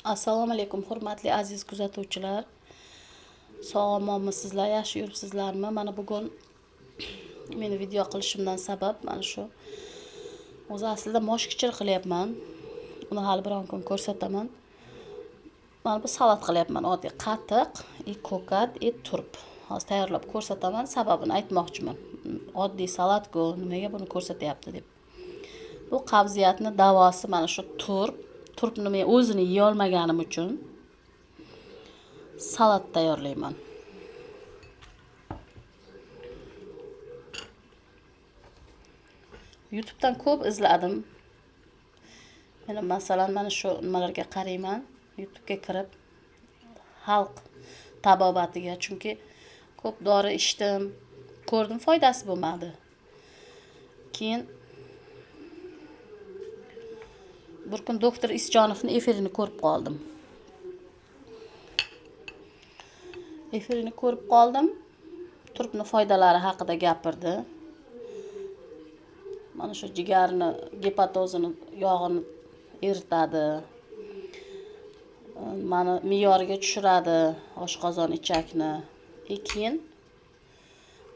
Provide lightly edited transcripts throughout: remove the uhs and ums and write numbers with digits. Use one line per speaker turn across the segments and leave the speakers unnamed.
Assalomu alaykum, hurmatli aziz kuzatuvchilar. Sog'lommisizlar, yaxshi yuribsizlarmi? Mana bugun meni video qilishimdan sabab mana shu. O'zi aslida moshkichir qilyapman. Uni hali biron kun ko'rsataman. Mana bu salat qilyapman. Oddiy qatiq, ko'kat, turp. Hozir tayyorlab ko'rsataman, sababini aytmoqchiman. Oddiy salat-ku, nimaga buni ko'rsatyapti deb. Bu qabziyatni davosi mana shu turp. Turpni men o'zini yeya olmaganim uchun salat tayyorlayman. YouTube'dan ko'p izladim. Men masalan mana shu nimalarga qarayman. YouTube'ga kirib xalq tabobatiga, chunki ko'p dori ichdim, ko'rdim, foydasi bo'lmadi. Keyin bir kun doktor Isjonovning efirini ko'rib qoldim. Efirini ko'rib qoldim. Turpni foydalari haqida gapirdi. Mana shu jigarni, gepatozini, yog'ini eritadi. Mana me'yoriga tushiradi oshqozon ichakni. Keyin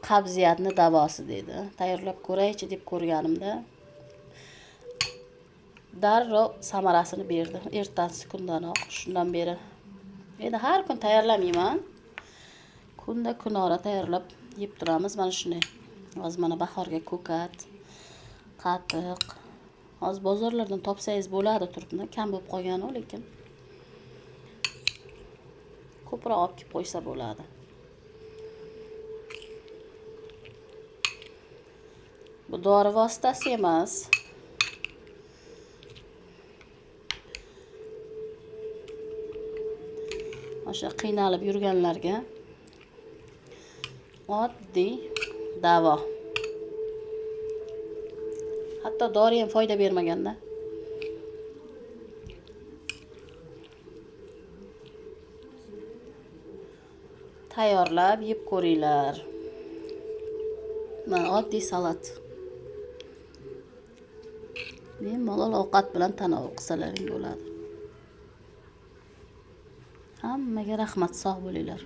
qabziyatni davosi dedi. Tayyorlab ko'raychi deb ko'rganimda darrov samarasini berdi. Ertasi kundanoq, shundan beri. Endi har kun tayyorlamayman. Kunda kunora tayyorlab yeb turamiz. Mana shunday. Hozir mana bahorga ko'kat, qatiq. Hozir bozorlardan topsangiz bo'ladi turpni. Kam bo'lib qolgan-ku, lekin ko'proq olib kelib qo'ysa bo'ladi. Bu dori vositasi emas. O'sha qiynalib yurganlarga oddiy davo. Hatto dori ham foyda bermaganda. Tayyorlab yeb ko'ringlar. Mana oddiy salat. Bemalol ovqat bilan tanovul qilsalaring bo'ladi. Hammaga rahmat, sog' bo'linglar.